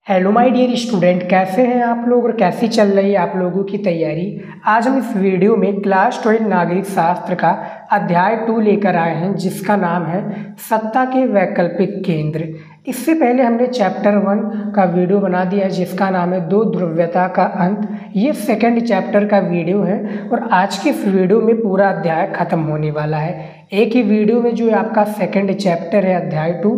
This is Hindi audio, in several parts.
हेलो माय डियर स्टूडेंट, कैसे हैं आप लोग और कैसी चल रही है आप लोगों की तैयारी। आज हम इस वीडियो में क्लास 12 नागरिक शास्त्र का अध्याय 2 लेकर आए हैं, जिसका नाम है सत्ता के वैकल्पिक केंद्र। इससे पहले हमने चैप्टर 1 का वीडियो बना दिया है, जिसका नाम है दो ध्रुव्यता का अंत। ये सेकंड चैप्टर का वीडियो है और आज के इस वीडियो में पूरा अध्याय खत्म होने वाला है। एक ही वीडियो में जो आपका सेकंड चैप्टर है अध्याय 2,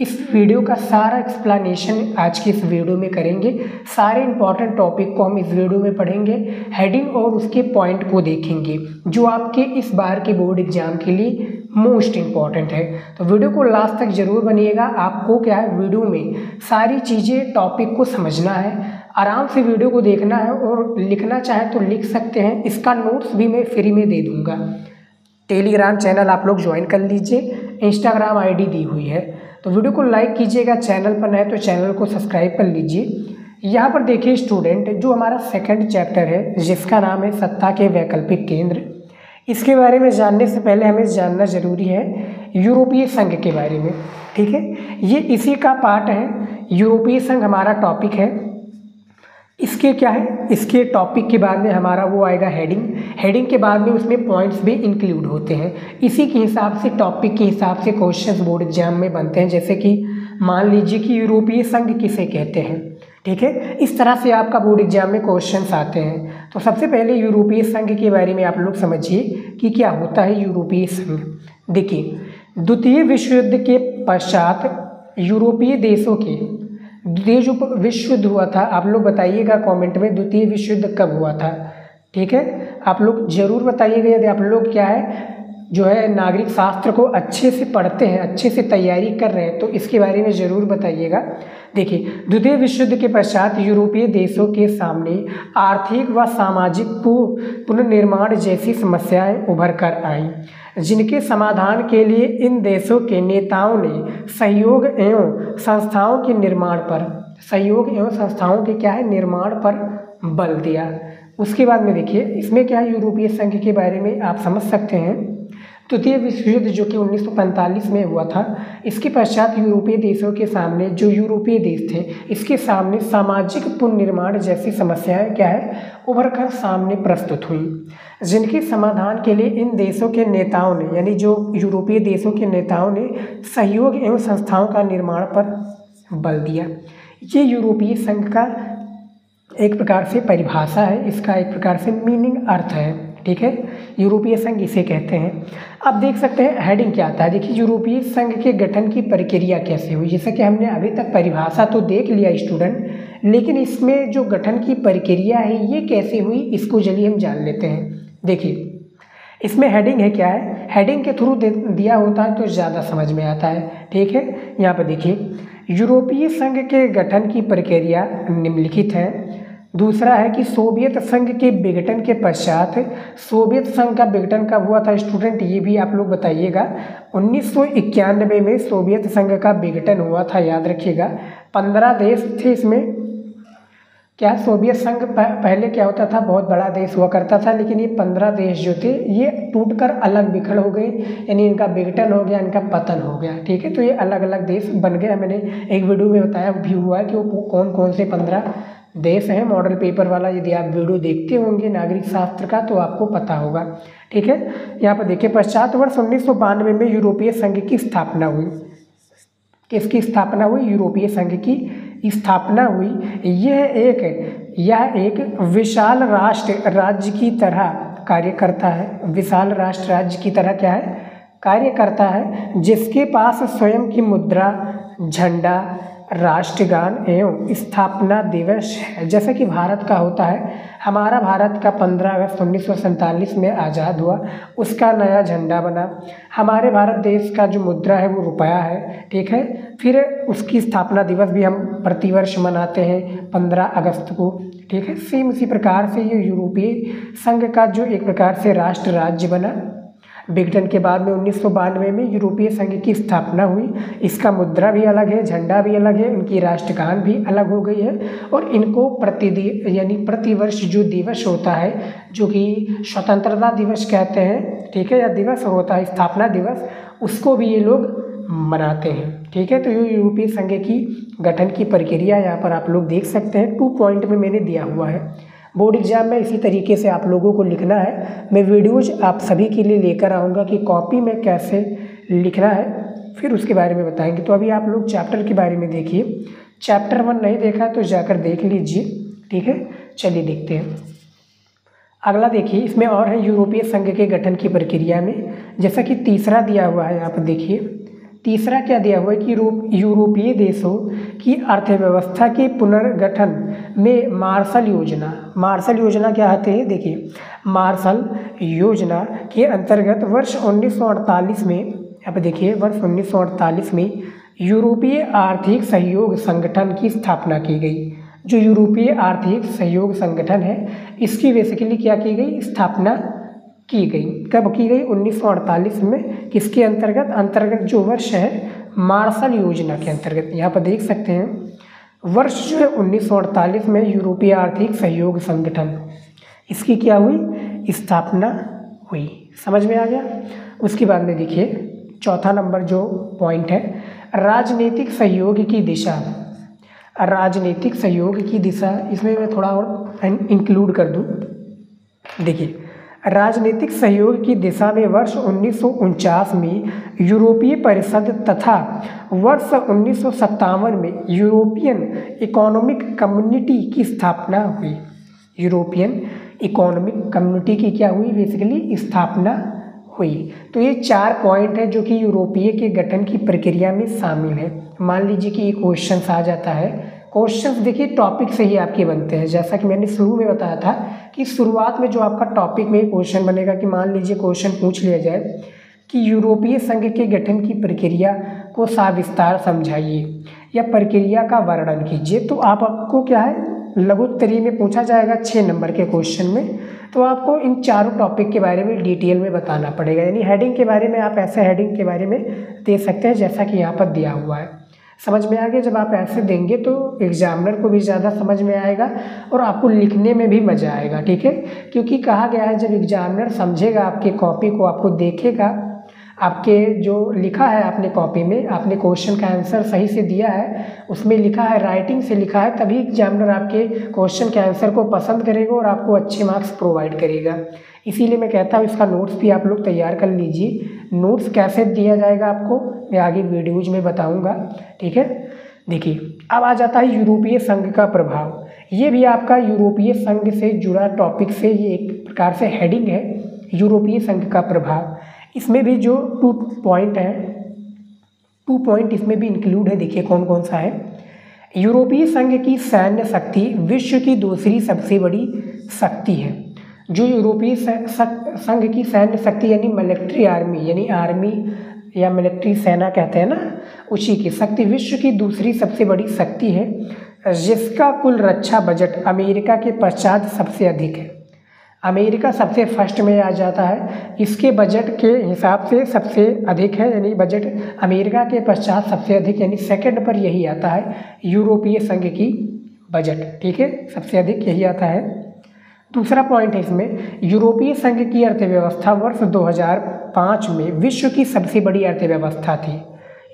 इस वीडियो का सारा एक्सप्लेनेशन आज की इस वीडियो में करेंगे। सारे इंपॉर्टेंट टॉपिक को हम इस वीडियो में पढ़ेंगे, हेडिंग और उसके पॉइंट को देखेंगे, जो आपके इस बार के बोर्ड एग्जाम के लिए मोस्ट इम्पॉर्टेंट है। तो वीडियो को लास्ट तक जरूर बनिएगा। आपको क्या है, वीडियो में सारी चीज़ें टॉपिक को समझना है, आराम से वीडियो को देखना है और लिखना चाहे तो लिख सकते हैं। इसका नोट्स भी मैं फ्री में दे दूँगा। टेलीग्राम चैनल आप लोग ज्वाइन कर लीजिए, इंस्टाग्राम आईडी दी हुई है। तो वीडियो को लाइक कीजिएगा, चैनल पर नए तो चैनल को सब्सक्राइब कर लीजिए। यहाँ पर देखिए स्टूडेंट, जो हमारा सेकंड चैप्टर है जिसका नाम है सत्ता के वैकल्पिक केंद्र, इसके बारे में जानने से पहले हमें जानना जरूरी है यूरोपीय संघ के बारे में। ठीक है, ये इसी का पार्ट है। यूरोपीय संघ हमारा टॉपिक है। इसके क्या है, इसके टॉपिक के बाद में हमारा वो आएगा हेडिंग के बाद में उसमें पॉइंट्स भी इंक्लूड होते हैं। इसी के हिसाब से, टॉपिक के हिसाब से क्वेश्चंस बोर्ड एग्जाम में बनते हैं। जैसे कि मान लीजिए कि यूरोपीय संघ किसे कहते हैं। ठीक है, इस तरह से आपका बोर्ड एग्जाम में क्वेश्चंस आते हैं। तो सबसे पहले यूरोपीय संघ के बारे में आप लोग समझिए कि क्या होता है यूरोपीय संघ। देखिए, द्वितीय विश्व युद्ध के पश्चात यूरोपीय देशों के जो विश्व युद्ध हुआ था, आप लोग बताइएगा कमेंट में द्वितीय विश्व युद्ध कब हुआ था। ठीक है, आप लोग जरूर बताइएगा। यदि आप लोग क्या है, जो है नागरिक शास्त्र को अच्छे से पढ़ते हैं, अच्छे से तैयारी कर रहे हैं, तो इसके बारे में ज़रूर बताइएगा। देखिए, द्वितीय विश्व युद्ध के पश्चात यूरोपीय देशों के सामने आर्थिक व सामाजिक पुनर्निर्माण जैसी समस्याएं उभर कर आईं, जिनके समाधान के लिए इन देशों के नेताओं ने सहयोग एवं संस्थाओं के निर्माण पर बल दिया। उसके बाद में देखिए, इसमें क्या है, यूरोपीय संघ के बारे में आप समझ सकते हैं। द्वितीय विश्व युद्ध जो कि 1945 में हुआ था, इसके पश्चात यूरोपीय देशों के सामने, जो यूरोपीय देश थे, इसके सामने सामाजिक पुनर्निर्माण जैसी समस्याएं क्या है, उभर कर सामने प्रस्तुत हुई, जिनके समाधान के लिए इन देशों के नेताओं ने, यानी जो यूरोपीय देशों के नेताओं ने सहयोग एवं संस्थाओं का निर्माण पर बल दिया। ये यूरोपीय संघ का एक प्रकार से परिभाषा है, इसका एक प्रकार से मीनिंग, अर्थ है। ठीक है, यूरोपीय संघ इसे कहते हैं। अब देख सकते हैं हेडिंग क्या आता है। देखिए, यूरोपीय संघ के गठन की प्रक्रिया कैसे हुई। जैसे कि हमने अभी तक परिभाषा तो देख लिया स्टूडेंट, लेकिन इसमें जो गठन की प्रक्रिया है ये कैसे हुई, इसको चलिए हम जान लेते हैं। देखिए, इसमें हेडिंग है, क्या है, हेडिंग के थ्रू दिया होता है तो ज़्यादा समझ में आता है। ठीक है, यहाँ पर देखिए, यूरोपीय संघ के गठन की प्रक्रिया निम्नलिखित है। दूसरा है कि सोवियत संघ के विघटन के पश्चात, सोवियत संघ का विघटन कब हुआ था स्टूडेंट, ये भी आप लोग बताइएगा। 1991 में सोवियत संघ का विघटन हुआ था, याद रखिएगा। 15 देश थे इसमें। क्या सोवियत संघ पहले क्या होता था, बहुत बड़ा देश हुआ करता था, लेकिन ये 15 देश जो थे ये टूटकर अलग बिखर हो गए, यानी इनका विघटन हो गया, इनका पतन हो गया। ठीक है, तो ये अलग अलग देश बन गए। मैंने एक वीडियो में बताया भी हुआ है कि वो कौन कौन से 15 देश हैं, मॉडल पेपर वाला। यदि आप वीडियो देखते होंगे नागरिक शास्त्र का तो आपको पता होगा। ठीक है, यहाँ पर देखिए, पश्चात वर्ष 1992 में यूरोपीय संघ की स्थापना हुई। किसकी स्थापना हुई, यूरोपीय संघ की स्थापना हुई। यह एक विशाल राष्ट्र राज्य की तरह कार्य करता है। विशाल राष्ट्र राज्य की तरह क्या है, कार्य करता है, जिसके पास स्वयं की मुद्रा, झंडा, राष्ट्रगान एवं स्थापना दिवस है। जैसे कि भारत का होता है, हमारा भारत का 15 अगस्त 1947 में आज़ाद हुआ, उसका नया झंडा बना। हमारे भारत देश का जो मुद्रा है वो रुपया है। ठीक है, फिर उसकी स्थापना दिवस भी हम प्रतिवर्ष मनाते हैं 15 अगस्त को। ठीक है, सेम उसी प्रकार से ये यूरोपीय संघ का जो एक प्रकार से राष्ट्र राज्य बना, विघटन के बाद में 1992 में यूरोपीय संघ की स्थापना हुई। इसका मुद्रा भी अलग है, झंडा भी अलग है, उनकी राष्ट्रगान भी अलग हो गई है। और इनको प्रतिवर्ष जो दिवस होता है, जो कि स्वतंत्रता दिवस कहते हैं, ठीक है, या दिवस होता है स्थापना दिवस, उसको भी ये लोग मनाते हैं। ठीक है। तो ये यूरोपीय संघ की गठन की प्रक्रिया यहाँ पर आप लोग देख सकते हैं, 2 पॉइंट में मैंने दिया हुआ है। बोर्ड एग्जाम में इसी तरीके से आप लोगों को लिखना है। मैं वीडियोज आप सभी के लिए लेकर आऊँगा कि कॉपी में कैसे लिखना है, फिर उसके बारे में बताएंगे। तो अभी आप लोग चैप्टर के बारे में देखिए। चैप्टर 1 नहीं देखा तो जाकर देख लीजिए, ठीक है। चलिए देखते हैं अगला। देखिए इसमें और है यूरोपीय संघ के गठन की प्रक्रिया में, जैसा कि तीसरा दिया हुआ है यहाँ पर देखिए। तीसरा क्या दिया हुआ है कि यूरोपीय देशों की अर्थव्यवस्था के पुनर्गठन में मार्शल योजना क्या आते हैं, देखिए मार्शल योजना के अंतर्गत वर्ष 1948 में, यहाँ पर देखिए वर्ष 1948 में यूरोपीय आर्थिक सहयोग संगठन की स्थापना की गई। जो यूरोपीय आर्थिक सहयोग संगठन है इसकी बेसिकली क्या की गई, स्थापना की गई। कब की गई, 1948 में। किसके अंतर्गत जो वर्ष है मार्शल योजना के अंतर्गत। यहाँ पर देख सकते हैं वर्ष जो है 1948 में यूरोपीय आर्थिक सहयोग संगठन इसकी क्या हुई, स्थापना हुई। समझ में आ गया। उसके बाद में देखिए चौथा नंबर जो पॉइंट है, राजनीतिक सहयोग की दिशा। राजनीतिक सहयोग की दिशा, इसमें मैं थोड़ा और इंक्लूड कर दूं। देखिए राजनीतिक सहयोग की दिशा में वर्ष 1949 में यूरोपीय परिषद तथा वर्ष 1957 में यूरोपियन इकोनॉमिक कम्युनिटी की स्थापना हुई। यूरोपियन इकोनॉमिक कम्युनिटी की क्या हुई, बेसिकली स्थापना हुई। तो ये 4 पॉइंट है जो कि यूरोपीय के गठन की प्रक्रिया में शामिल है। मान लीजिए कि ये क्वेश्चन आ जाता है। क्वेश्चंस देखिए टॉपिक से ही आपके बनते हैं, जैसा कि मैंने शुरू में बताया था कि शुरुआत में जो आपका टॉपिक में क्वेश्चन बनेगा कि मान लीजिए क्वेश्चन पूछ लिया जाए कि यूरोपीय संघ के गठन की प्रक्रिया को सविस्तार समझाइए या प्रक्रिया का वर्णन कीजिए, तो आपको क्या है लघुत्तरीय में पूछा जाएगा 6 नंबर के क्वेश्चन में। तो आपको इन चारों टॉपिक के बारे में डिटेल में बताना पड़ेगा। यानी हेडिंग के बारे में आप ऐसे हेडिंग के बारे में दे सकते हैं जैसा कि यहाँ पर दिया हुआ है। समझ में आ गया। जब आप ऐसे देंगे तो एग्जामिनर को भी ज़्यादा समझ में आएगा और आपको लिखने में भी मज़ा आएगा, ठीक है। क्योंकि कहा गया है जब एग्जामिनर समझेगा आपके कॉपी को, आपको देखेगा, आपके जो लिखा है आपने कॉपी में, आपने क्वेश्चन का आंसर सही से दिया है, उसमें लिखा है, राइटिंग से लिखा है, तभी एग्जामिनर आपके क्वेश्चन के आंसर को पसंद करेगा और आपको अच्छे मार्क्स प्रोवाइड करेगा। इसीलिए मैं कहता हूँ इसका नोट्स भी आप लोग तैयार कर लीजिए। नोट्स कैसे दिया जाएगा आपको मैं आगे वीडियोज में बताऊँगा, ठीक है। देखिए अब आ जाता है यूरोपीय संघ का प्रभाव। ये भी आपका यूरोपीय संघ से जुड़ा टॉपिक से ये एक प्रकार से हेडिंग है, यूरोपीय संघ का प्रभाव। इसमें भी जो 2 पॉइंट है, 2 पॉइंट इसमें भी इंक्लूड है। देखिए कौन कौन सा है। यूरोपीय संघ की सैन्य शक्ति विश्व की दूसरी सबसे बड़ी शक्ति है। जो यूरोपीय संघ की सैन्य शक्ति यानी मिलिट्री आर्मी, यानी आर्मी या मिलिट्री सेना कहते हैं ना, उसी की शक्ति विश्व की दूसरी सबसे बड़ी शक्ति है, जिसका कुल रक्षा बजट अमेरिका के पश्चात सबसे अधिक है। अमेरिका सबसे फर्स्ट में आ जाता है, इसके बजट के हिसाब से सबसे अधिक है, यानी बजट अमेरिका के पश्चात सबसे अधिक, यानी सेकंड पर यही आता है यूरोपीय संघ की बजट, ठीक है, सबसे अधिक यही आता है। दूसरा पॉइंट है इसमें, यूरोपीय संघ की अर्थव्यवस्था वर्ष 2005 में विश्व की सबसे बड़ी अर्थव्यवस्था थी।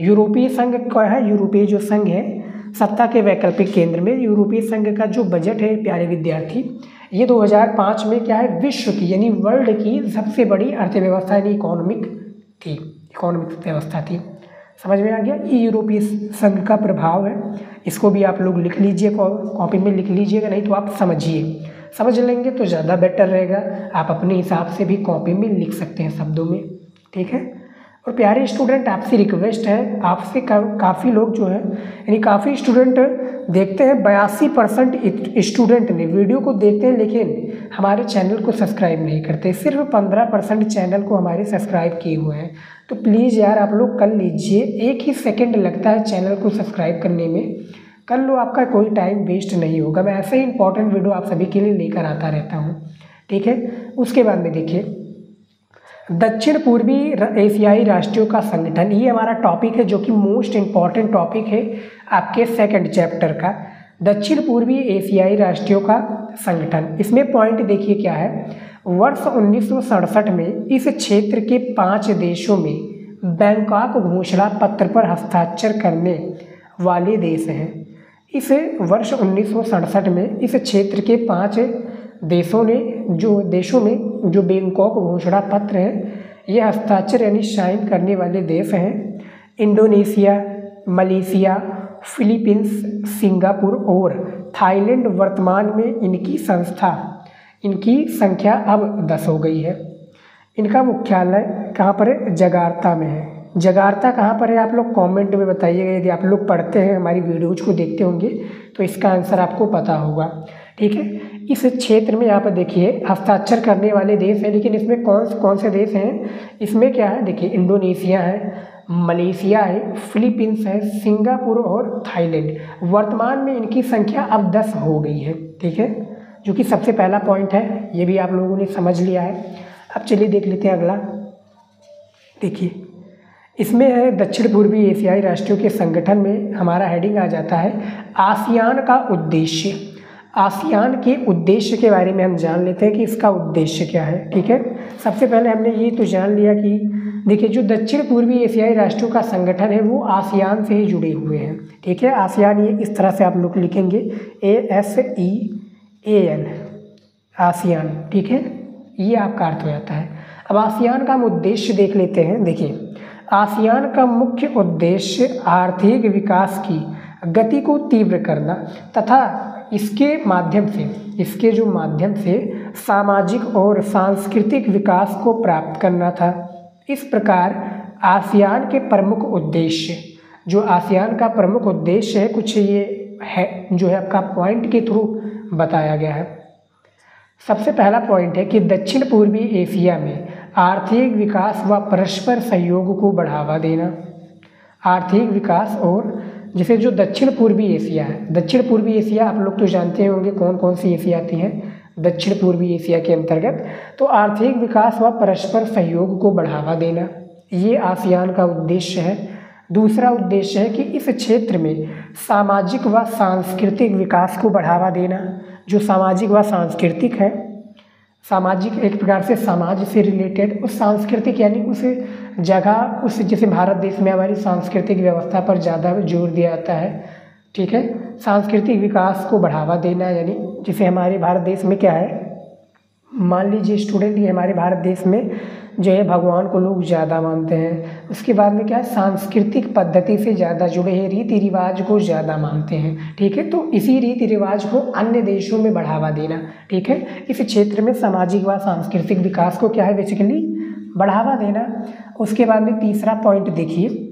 यूरोपीय संघ क्या है, यूरोपीय जो संघ है सत्ता के वैकल्पिक केंद्र में, यूरोपीय संघ का जो बजट है प्यारे विद्यार्थी, ये 2005 में क्या है, विश्व की यानी वर्ल्ड की सबसे बड़ी अर्थव्यवस्था यानी इकोनॉमिक व्यवस्था थी। समझ में आ गया। ये यूरोपीय संघ का प्रभाव है। इसको भी आप लोग लिख लीजिए, कॉपी में लिख लीजिएगा, नहीं तो आप समझ लेंगे तो ज़्यादा बेटर रहेगा। आप अपने हिसाब से भी कॉपी में लिख सकते हैं शब्दों में, ठीक है। और प्यारे स्टूडेंट आपसे रिक्वेस्ट है, आपसे काफ़ी लोग जो है यानी काफ़ी स्टूडेंट देखते हैं, 82% स्टूडेंट ने वीडियो को देखते हैं लेकिन हमारे चैनल को सब्सक्राइब नहीं करते। सिर्फ 15% चैनल को हमारे सब्सक्राइब किए हुए हैं। तो प्लीज़ यार आप लोग कर लीजिए, 1 ही सेकेंड लगता है चैनल को सब्सक्राइब करने में, कर लो, आपका कोई टाइम वेस्ट नहीं होगा। मैं ऐसे ही इंपॉर्टेंट वीडियो आप सभी के लिए लेकर आता रहता हूँ, ठीक है। उसके बाद में देखिए दक्षिण पूर्वी एशियाई राष्ट्रों का संगठन, ये हमारा टॉपिक है जो कि मोस्ट इम्पॉर्टेंट टॉपिक है आपके सेकंड चैप्टर का, दक्षिण पूर्वी एशियाई राष्ट्रों का संगठन। इसमें पॉइंट देखिए क्या है, वर्ष 1967 में इस क्षेत्र के 5 देशों में बैंकॉक घोषणा पत्र पर हस्ताक्षर करने वाले देश हैं। इस वर्ष 1967 में इस क्षेत्र के 5 देशों में जो बैंकॉक घोषणा पत्र है ये हस्ताक्षर यानी साइन करने वाले देश हैं इंडोनेशिया, मलेशिया, फिलीपींस, सिंगापुर और थाईलैंड। वर्तमान में इनकी संख्या अब 10 हो गई है। इनका मुख्यालय कहाँ पर है? जकार्ता में है। जकार्ता कहाँ पर है आप लोग कमेंट में बताइएगा। यदि आप लोग पढ़ते हैं हमारी वीडियोज को देखते होंगे तो इसका आंसर आपको पता होगा। ठीक है, इस क्षेत्र में यहाँ पर देखिए हस्ताक्षर करने वाले देश हैं, लेकिन इसमें कौन से देश हैं? इसमें क्या है देखिए, इंडोनेशिया है, मलेशिया है, फिलीपींस है, सिंगापुर और थाईलैंड। वर्तमान में इनकी संख्या अब 10 हो गई है। ठीक है, जो कि सबसे पहला पॉइंट है, ये भी आप लोगों ने समझ लिया है। अब चलिए देख लेते हैं अगला। देखिए इसमें है दक्षिण पूर्वी एशियाई राष्ट्रों के संगठन में हमारा हेडिंग आ जाता है आसियान का उद्देश्य। आसियान के उद्देश्य के बारे में हम जान लेते हैं कि इसका उद्देश्य क्या है। ठीक है, सबसे पहले हमने ये तो जान लिया कि देखिए जो दक्षिण पूर्वी एशियाई राष्ट्रों का संगठन है वो आसियान से ही जुड़े हुए हैं। ठीक है, आसियान ये इस तरह से आप लोग लिखेंगे ASEAN, आसियान। ठीक है, ये आपका अर्थ हो जाता है। अब आसियान का हम उद्देश्य देख लेते हैं। देखिए आसियान का मुख्य उद्देश्य आर्थिक विकास की गति को तीव्र करना तथा इसके माध्यम से सामाजिक और सांस्कृतिक विकास को प्राप्त करना था। इस प्रकार आसियान के प्रमुख उद्देश्य, जो आसियान का प्रमुख उद्देश्य है, कुछ ये है जो है आपका पॉइंट के थ्रू बताया गया है। सबसे पहला पॉइंट है कि दक्षिण पूर्वी एशिया में आर्थिक विकास व परस्पर सहयोग को बढ़ावा देना। आर्थिक विकास और जैसे जो दक्षिण पूर्वी एशिया है, दक्षिण पूर्वी एशिया आप लोग तो जानते होंगे कौन कौन सी एशिया आती है दक्षिण पूर्वी एशिया के अंतर्गत। तो आर्थिक विकास व परस्पर सहयोग को बढ़ावा देना, ये आसियान का उद्देश्य है। दूसरा उद्देश्य है कि इस क्षेत्र में सामाजिक व सांस्कृतिक विकास को बढ़ावा देना। जो सामाजिक व सांस्कृतिक है, सामाजिक एक प्रकार से समाज से रिलेटेड, उस सांस्कृतिक यानी उस जगह, उस जैसे भारत देश में हमारी सांस्कृतिक व्यवस्था पर ज़्यादा जोर दिया जाता है। ठीक है, सांस्कृतिक विकास को बढ़ावा देना, यानी जैसे हमारे भारत देश में क्या है, मान लीजिए स्टूडेंट, ये हमारे भारत देश में जो है भगवान को लोग ज़्यादा मानते हैं। उसके बाद में क्या है, सांस्कृतिक पद्धति से ज़्यादा जुड़े हैं, रीति रिवाज को ज़्यादा मानते हैं। ठीक है, तो इसी रीति रिवाज को अन्य देशों में बढ़ावा देना। ठीक है, इस क्षेत्र में सामाजिक व सांस्कृतिक विकास को क्या है बेसिकली बढ़ावा देना। उसके बाद में तीसरा पॉइंट देखिए,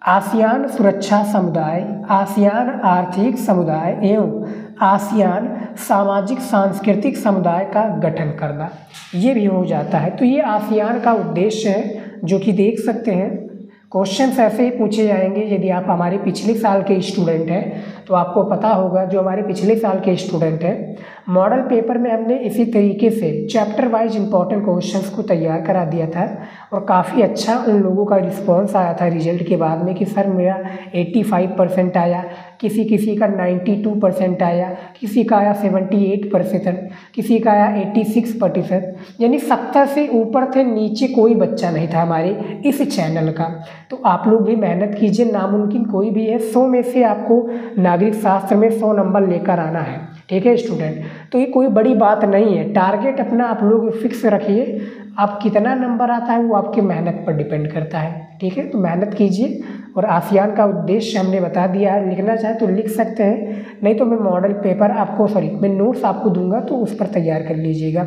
आसियान सुरक्षा समुदाय, आसियान आर्थिक समुदाय एवं आसियान सामाजिक सांस्कृतिक समुदाय का गठन करना, ये भी हो जाता है। तो ये आसियान का उद्देश्य है, जो कि देख सकते हैं क्वेश्चंस ऐसे ही पूछे जाएंगे। यदि आप हमारे पिछले साल के स्टूडेंट हैं तो आपको पता होगा, जो हमारे पिछले साल के स्टूडेंट हैं, मॉडल पेपर में हमने इसी तरीके से चैप्टर वाइज इंपॉर्टेंट क्वेश्चंस को तैयार करा दिया था और काफ़ी अच्छा उन लोगों का रिस्पांस आया था रिजल्ट के बाद में कि सर मेरा 85% आया, किसी का 92% आया, किसी का आया 78%, किसी का आया 86%, यानी 70 से ऊपर थे, नीचे कोई बच्चा नहीं था हमारे इस चैनल का। तो आप लोग भी मेहनत कीजिए, नामुमकिन कोई भी है, 100 में से आपको नागरिक शास्त्र में 100 नंबर लेकर आना है। ठीक है स्टूडेंट, तो ये कोई बड़ी बात नहीं है। टारगेट अपना आप लोग फिक्स रखिए, आप कितना नंबर आता है वो आपकी मेहनत पर डिपेंड करता है। ठीक है, तो मेहनत कीजिए। और आसियान का उद्देश्य हमने बता दिया है, लिखना चाहे तो लिख सकते हैं, नहीं तो मैं मॉडल पेपर आपको मैं नोट्स आपको दूंगा तो उस पर तैयार कर लीजिएगा।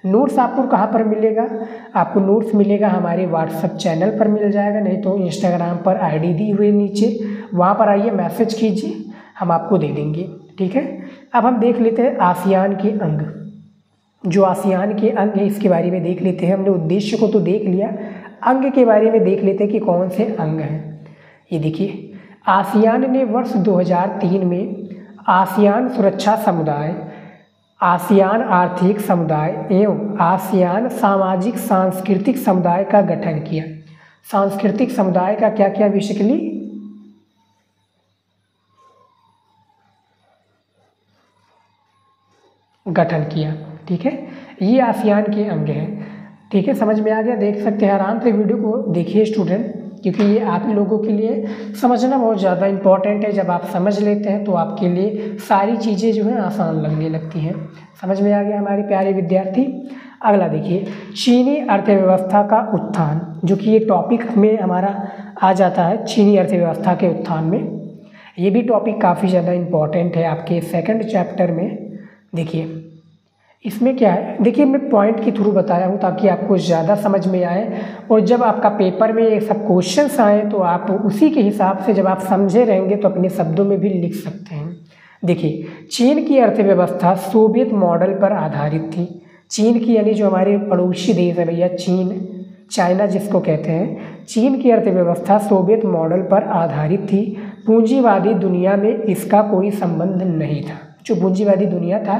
नोट्स आपको कहाँ पर मिलेगा? आपको नोट्स मिलेगा हमारे व्हाट्सएप चैनल पर मिल जाएगा, नहीं तो इंस्टाग्राम पर आईडी दी हुई नीचे, वहाँ पर आइए मैसेज कीजिए, हम आपको दे देंगे। ठीक है, अब हम देख लेते हैं आसियान के अंग। जो आसियान के अंग है इसके बारे में देख लेते हैं। हमने उद्देश्य को तो देख लिया, अंग के बारे में देख लेते हैं कि कौन से अंग हैं। ये देखिए, आसियान ने वर्ष 2003 में आसियान सुरक्षा समुदाय, आसियान आर्थिक समुदाय एवं आसियान सामाजिक सांस्कृतिक समुदाय का गठन किया। सांस्कृतिक समुदाय का क्या क्या बेसिकली गठन किया। ठीक है, ये आसियान के अंग हैं। ठीक है, समझ में आ गया? देख सकते हैं, आराम से वीडियो को देखिए स्टूडेंट क्योंकि ये आप लोगों के लिए समझना बहुत ज़्यादा इम्पॉर्टेंट है। जब आप समझ लेते हैं तो आपके लिए सारी चीज़ें जो हैं आसान लगने लगती हैं। समझ में आ गया हमारे प्यारे विद्यार्थी। अगला देखिए, चीनी अर्थव्यवस्था का उत्थान, जो कि ये टॉपिक में हमारा आ जाता है, चीनी अर्थव्यवस्था के उत्थान में। ये भी टॉपिक काफ़ी ज़्यादा इम्पॉर्टेंट है आपके सेकंड चैप्टर में। देखिए इसमें क्या है, देखिए मैं पॉइंट के थ्रू बताया हूँ ताकि आपको ज़्यादा समझ में आए, और जब आपका पेपर में ये सब क्वेश्चंस आए तो आप उसी के हिसाब से जब आप समझे रहेंगे तो अपने शब्दों में भी लिख सकते हैं। देखिए, चीन की अर्थव्यवस्था सोवियत मॉडल पर आधारित थी। चीन की यानी जो हमारे पड़ोसी देश है भैया, चीन, चाइना जिसको कहते हैं, चीन की अर्थव्यवस्था सोवियत मॉडल पर आधारित थी। पूंजीवादी दुनिया में इसका कोई संबंध नहीं था। जो पूंजीवादी दुनिया था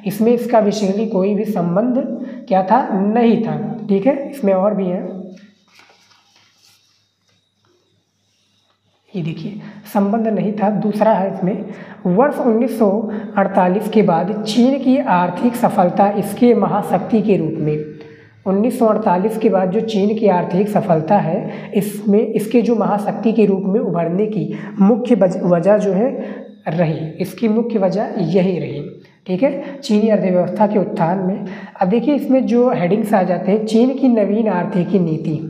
इसमें इसका बेसिकली कोई भी संबंध क्या था, नहीं था। ठीक है, इसमें और भी है, ये देखिए संबंध नहीं था। दूसरा है इसमें, वर्ष 1948 के बाद चीन की आर्थिक सफलता इसके महाशक्ति के रूप में, 1948 के बाद जो चीन की आर्थिक सफलता है इसमें इसके जो महाशक्ति के रूप में उभरने की मुख्य वजह जो है रही, इसकी मुख्य वजह यही रही। ठीक है, चीनी अर्थव्यवस्था के उत्थान में। अब देखिए इसमें जो हेडिंग्स आ जाते हैं, चीन की नवीन आर्थिक नीति,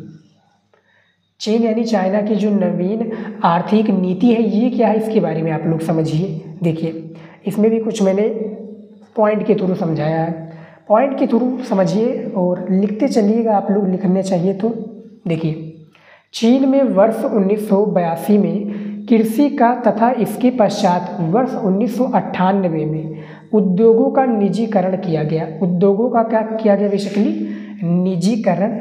चीन यानी चाइना की जो नवीन आर्थिक नीति है ये क्या है, इसके बारे में आप लोग समझिए। देखिए इसमें भी कुछ मैंने पॉइंट के थ्रू समझाया है, पॉइंट के थ्रू समझिए और लिखते चलिएगा, आप लोग लिखने चाहिए तो। देखिए, चीन में वर्ष 1982 में कृषि का तथा इसके पश्चात वर्ष 1998 में उद्योगों का निजीकरण किया गया। उद्योगों का क्या किया गया, बेसिकली निजीकरण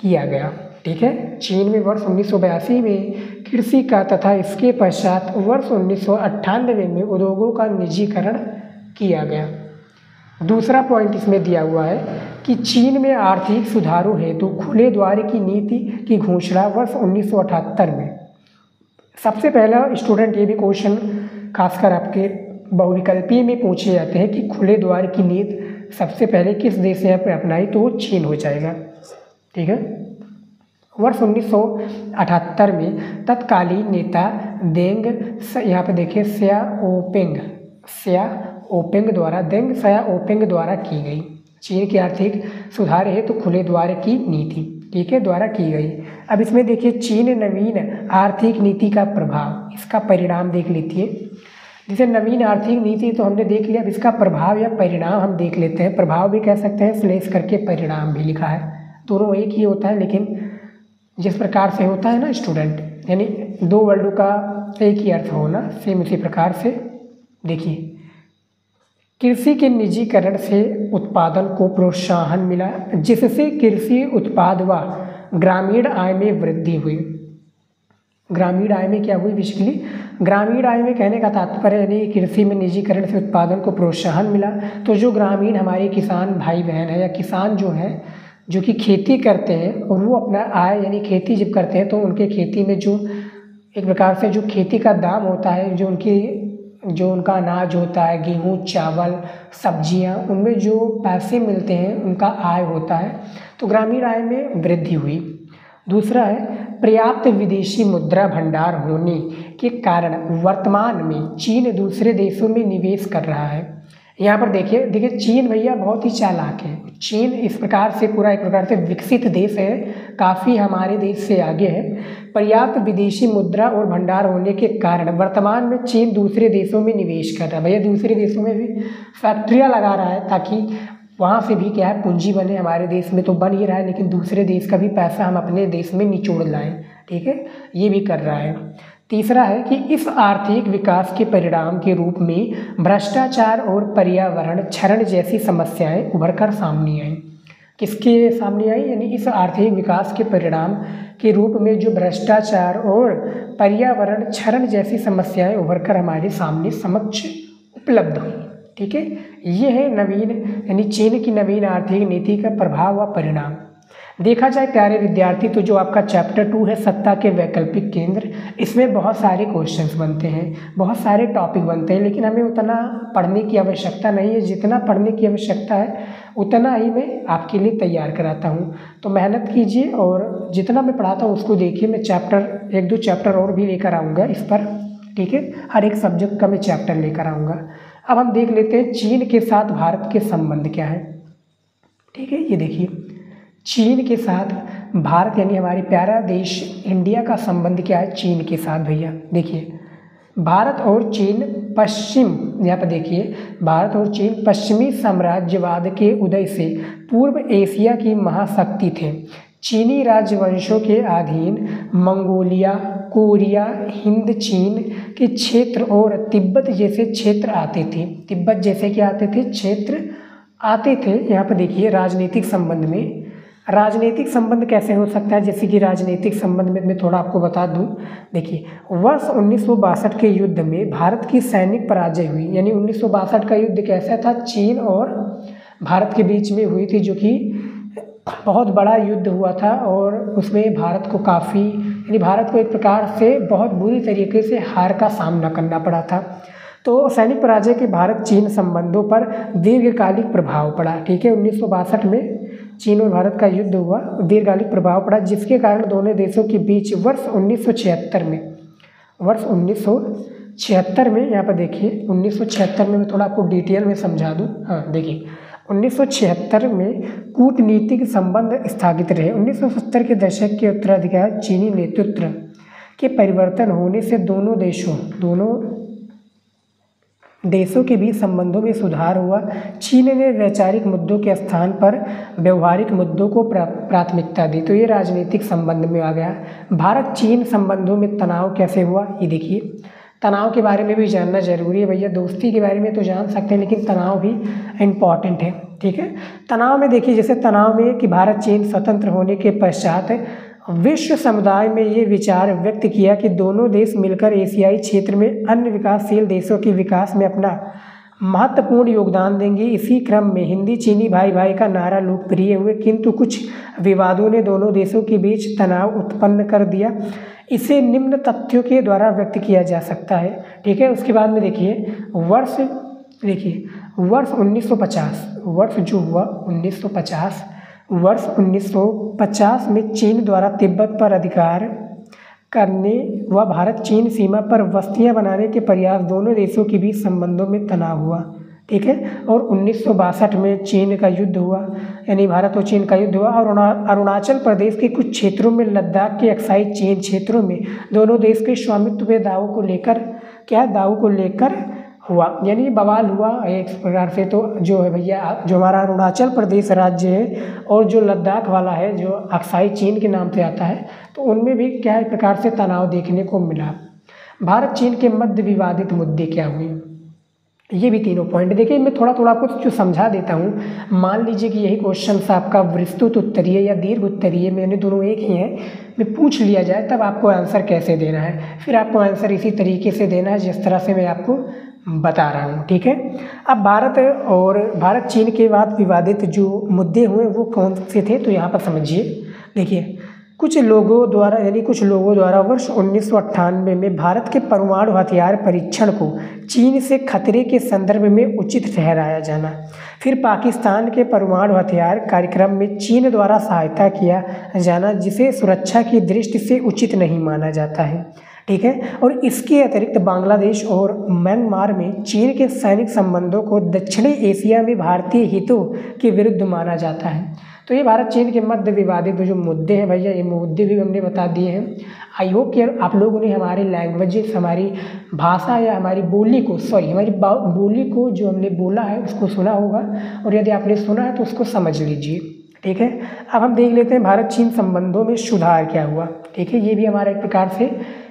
किया गया। ठीक है, चीन में वर्ष 1982 में कृषि का तथा इसके पश्चात वर्ष 1998 में उद्योगों का निजीकरण किया गया। दूसरा पॉइंट इसमें दिया हुआ है कि चीन में आर्थिक सुधारों हेतु खुले द्वार की नीति की घोषणा वर्ष 1978 में। सबसे पहला स्टूडेंट ये भी क्वेश्चन खासकर आपके बहुविकल्पीय में पूछे जाते हैं कि खुले द्वार की नीति सबसे पहले किस देश ने अपनाई, तो वो चीन हो जाएगा। ठीक है, वर्ष 1978 में तत्कालीन नेता देंग, यहाँ पे देखिए श्याओपिंग द्वारा की गई चीन की आर्थिक सुधार है तो खुले द्वार की नीति, ठीक है, द्वारा की गई। अब इसमें देखिए चीन नवीन आर्थिक नीति का प्रभाव, इसका परिणाम देख लीजिए। जैसे नवीन आर्थिक नीति तो हमने देख लिया, अब इसका प्रभाव या परिणाम हम देख लेते हैं। प्रभाव भी कह सकते हैं स्लैश करके परिणाम भी लिखा है, दोनों एक ही होता है, लेकिन जिस प्रकार से होता है ना स्टूडेंट, यानी दो वर्डों का एक ही अर्थ होना, सेम उसी प्रकार से। देखिए, कृषि के निजीकरण से उत्पादन को प्रोत्साहन मिला, जिससे कृषि उत्पाद व ग्रामीण आय में वृद्धि हुई। ग्रामीण आय में क्या हुई, बेसिकली ग्रामीण आय में कहने का तात्पर्य यानी कृषि में निजीकरण से उत्पादन को प्रोत्साहन मिला। तो जो ग्रामीण हमारे किसान भाई बहन है या किसान जो है जो कि खेती करते हैं, और वो अपना आय यानी खेती जब करते हैं तो उनके खेती में जो एक प्रकार से जो खेती का दाम होता है, जो उनका अनाज होता है, गेहूँ, चावल, सब्जियां, उनमें जो पैसे मिलते हैं उनका आय होता है, तो ग्रामीण आय में वृद्धि हुई। दूसरा है पर्याप्त विदेशी मुद्रा भंडार होने के कारण वर्तमान में चीन दूसरे देशों में निवेश कर रहा है। यहाँ पर देखिए चीन भैया बहुत ही चालाक है। चीन इस प्रकार से पूरा एक प्रकार से विकसित देश है, काफ़ी हमारे देश से आगे है। पर्याप्त विदेशी मुद्रा और भंडार होने के कारण वर्तमान में चीन दूसरे देशों में निवेश कर रहा है। भैया दूसरे देशों में भी फैक्ट्रियाँ लगा रहा है ताकि वहाँ से भी क्या है पूंजी बने। हमारे देश में तो बन ही रहा है, लेकिन दूसरे देश का भी पैसा हम अपने देश में निचोड़ लाएं, ठीक है, ये भी कर रहा है। तीसरा है कि इस आर्थिक विकास के परिणाम के रूप में भ्रष्टाचार और पर्यावरण क्षरण जैसी समस्याएं उभरकर सामने आई। किसके सामने आई, यानी इस आर्थिक विकास के परिणाम के रूप में जो भ्रष्टाचार और पर्यावरण क्षरण जैसी समस्याएं उभरकर हमारे सामने समक्ष उपलब्ध हुई। ठीक है, ये है नवीन यानी चीन की नवीन आर्थिक नीति का प्रभाव व परिणाम। देखा जाए प्यारे विद्यार्थी तो जो आपका चैप्टर 2 है सत्ता के वैकल्पिक केंद्र, इसमें बहुत सारे क्वेश्चंस बनते हैं, बहुत सारे टॉपिक बनते हैं, लेकिन हमें उतना पढ़ने की आवश्यकता नहीं है। जितना पढ़ने की आवश्यकता है उतना ही मैं आपके लिए तैयार कराता हूँ। तो मेहनत कीजिए और जितना मैं पढ़ाता हूँ उसको देखिए। मैं चैप्टर 1-2 चैप्टर और भी लेकर आऊँगा इस पर, ठीक है। हर एक सब्जेक्ट का मैं चैप्टर लेकर आऊँगा। अब हम देख लेते हैं चीन के साथ भारत के संबंध क्या है, ठीक है। ये देखिए, चीन के साथ भारत यानी हमारे प्यारा देश इंडिया का संबंध क्या है चीन के साथ भैया। देखिए, भारत और चीन पश्चिम, यहाँ पर देखिए, भारत और चीन पश्चिमी साम्राज्यवाद के उदय से पूर्व एशिया की महाशक्ति थे। चीनी राजवंशों के अधीन मंगोलिया, कोरिया, हिंद चीन के क्षेत्र और तिब्बत जैसे क्षेत्र आते थे। तिब्बत जैसे क्या आते थे, क्षेत्र आते थे। यहाँ पर देखिए, राजनीतिक संबंध में, राजनीतिक संबंध कैसे हो सकता है, जैसे कि राजनीतिक संबंध में मैं थोड़ा आपको बता दूं। देखिए, वर्ष 1962 के युद्ध में भारत की सैनिक पराजय हुई। यानी 1962 का युद्ध कैसा था, चीन और भारत के बीच में हुई थी, जो कि बहुत बड़ा युद्ध हुआ था और उसमें भारत को काफ़ी, यानी भारत को एक प्रकार से बहुत बुरी तरीके से हार का सामना करना पड़ा था। तो सैनिक पराजय के भारत चीन संबंधों पर दीर्घकालिक प्रभाव पड़ा, ठीक है। 1962 में चीन और भारत का युद्ध हुआ, दीर्घकालिक प्रभाव पड़ा, जिसके कारण दोनों देशों के बीच वर्ष 1976 में यहाँ पर देखिए, 1976 में मैं थोड़ा आपको डिटेल में समझा दूँ। हाँ देखिए, 1976 में कूटनीतिक संबंध स्थापित रहे। 1970 के दशक के उत्तराधिकार चीनी नेतृत्व के परिवर्तन होने से दोनों देशों के बीच संबंधों में सुधार हुआ। चीन ने वैचारिक मुद्दों के स्थान पर व्यवहारिक मुद्दों को प्राथमिकता दी। तो ये राजनीतिक संबंध में आ गया। भारत चीन संबंधों में तनाव कैसे हुआ, ये देखिए। तनाव के बारे में भी जानना जरूरी है भैया। दोस्ती के बारे में तो जान सकते हैं, लेकिन तनाव भी इम्पॉर्टेंट है, ठीक है। तनाव में देखिए, जैसे तनाव में कि भारत चीन स्वतंत्र होने के पश्चात विश्व समुदाय में ये विचार व्यक्त किया कि दोनों देश मिलकर एशियाई क्षेत्र में अन्य विकासशील देशों के विकास में अपना महत्वपूर्ण योगदान देंगे। इसी क्रम में हिंदी चीनी भाई भाई का नारा लोकप्रिय हुए, किंतु कुछ विवादों ने दोनों देशों के बीच तनाव उत्पन्न कर दिया। इसे निम्न तथ्यों के द्वारा व्यक्त किया जा सकता है, ठीक है। उसके बाद में देखिए, वर्ष 1950 में चीन द्वारा तिब्बत पर अधिकार करने व भारत चीन सीमा पर बस्तियां बनाने के प्रयास, दोनों देशों के बीच संबंधों में तनाव हुआ, ठीक है। और 1962 में चीन का युद्ध हुआ, यानी भारत और चीन का युद्ध हुआ। और अरुणाचल प्रदेश के कुछ क्षेत्रों में, लद्दाख के अक्साई चीन क्षेत्रों में दोनों देश के स्वामित्व के दावों को लेकर हुआ, यानी बवाल हुआ एक प्रकार से। तो जो है भैया, जो हमारा अरुणाचल प्रदेश राज्य है और जो लद्दाख वाला है, जो अक्साई चीन के नाम से आता है, तो उनमें भी क्या एक प्रकार से तनाव देखने को मिला। भारत चीन के मध्य विवादित मुद्दे क्या हुए, ये भी तीनों पॉइंट देखिए। मैं थोड़ा थोड़ा कुछ जो समझा देता हूँ। मान लीजिए कि यही क्वेश्चन आपका विस्तृत उत्तरीय या दीर्घ उत्तरीय, मैंने दोनों एक ही हैं, में पूछ लिया जाए, तब आपको आंसर कैसे देना है। फिर आपको आंसर इसी तरीके से देना है जिस तरह से मैं आपको बता रहा हूँ, ठीक है। अब भारत चीन के बाद विवादित जो मुद्दे हुए वो कौन से थे, तो यहाँ पर समझिए। देखिए, कुछ लोगों द्वारा वर्ष 1998 में भारत के परमाणु हथियार परीक्षण को चीन से खतरे के संदर्भ में उचित ठहराया जाना, फिर पाकिस्तान के परमाणु हथियार कार्यक्रम में चीन द्वारा सहायता किया जाना, जिसे सुरक्षा की दृष्टि से उचित नहीं माना जाता है, ठीक है। और इसके अतिरिक्त बांग्लादेश और म्यांमार में चीन के सैनिक संबंधों को दक्षिणी एशिया में भारतीय हितों के विरुद्ध माना जाता है। तो ये भारत चीन के मध्य विवादित जो मुद्दे हैं भैया, ये मुद्दे भी हमने बता दिए हैं। आई होप कि आप लोगों ने हमारे लैंग्वेजेस, हमारी भाषा या हमारी बोली को जो हमने बोला है उसको सुना होगा, और यदि आपने सुना है तो उसको समझ लीजिए, ठीक है। अब हम देख लेते हैं भारत चीन संबंधों में सुधार क्या हुआ, ठीक है। ये भी हमारा एक प्रकार से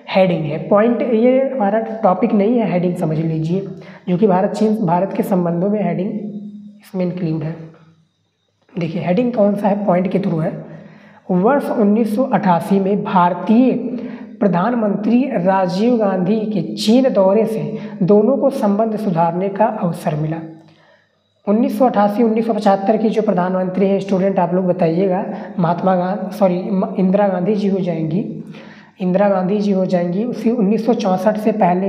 हेडिंग है, पॉइंट, ये हमारा टॉपिक नहीं है, हेडिंग समझ लीजिए, जो कि भारत के संबंधों में हेडिंग इसमें इंक्लूड है। देखिए, हेडिंग कौन सा है, पॉइंट के थ्रू है। वर्ष 1988 में भारतीय प्रधानमंत्री राजीव गांधी के चीन दौरे से दोनों को संबंध सुधारने का अवसर मिला। 1975 की जो प्रधानमंत्री हैं, स्टूडेंट आप लोग बताइएगा, इंदिरा गांधी जी हो जाएंगी। उसी 1964 से पहले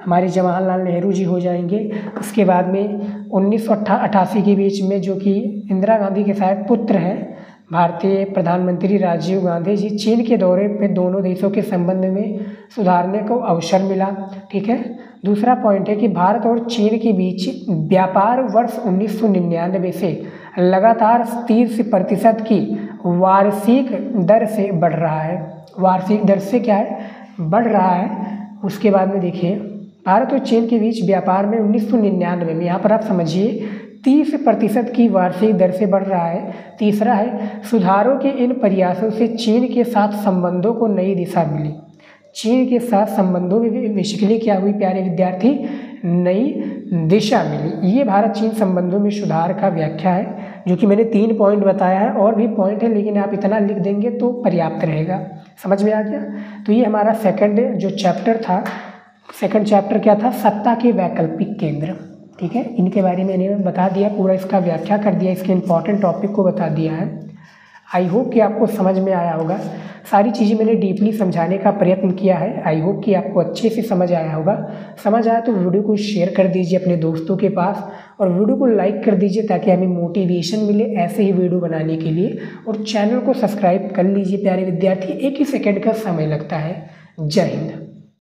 हमारे जवाहरलाल नेहरू जी हो जाएंगे। उसके बाद में 1988 के बीच में, जो कि इंदिरा गांधी के शायद पुत्र हैं, भारतीय प्रधानमंत्री राजीव गांधी जी चीन के दौरे पे दोनों देशों के संबंध में सुधारने को अवसर मिला। ठीक है। दूसरा पॉइंट है कि भारत और चीन के बीच व्यापार वर्ष 1999 से लगातार 30% की वार्षिक दर से बढ़ रहा है। वार्षिक दर से क्या है, बढ़ रहा है। उसके बाद में देखिए, भारत और चीन के बीच व्यापार में 1999 में, यहाँ पर आप समझिए, 30% की वार्षिक दर से बढ़ रहा है। तीसरा है, सुधारों के इन प्रयासों से चीन के साथ संबंधों को नई दिशा मिली। चीन के साथ संबंधों में बेसिकली क्या हुई प्यारे विद्यार्थी, नई दिशा मिली। ये भारत चीन संबंधों में सुधार का व्याख्या है, जो कि मैंने 3 पॉइंट बताया है। और भी पॉइंट है, लेकिन आप इतना लिख देंगे तो पर्याप्त रहेगा। समझ में आ गया। तो ये हमारा सेकंड जो चैप्टर था, सेकंड चैप्टर क्या था, सत्ता के वैकल्पिक केंद्र। ठीक है। इनके बारे में मैंने बता दिया, पूरा इसका व्याख्या कर दिया, इसके इंपॉर्टेंट टॉपिक को बता दिया है। आई होप कि आपको समझ में आया होगा। सारी चीज़ें मैंने डीपली समझाने का प्रयत्न किया है। आई होप कि आपको अच्छे से समझ आया होगा। समझ आया तो वीडियो को शेयर कर दीजिए अपने दोस्तों के पास, और वीडियो को लाइक कर दीजिए ताकि हमें मोटिवेशन मिले ऐसे ही वीडियो बनाने के लिए। और चैनल को सब्सक्राइब कर लीजिए प्यारे विद्यार्थी, 1 ही सेकंड का समय लगता है। जय हिंद।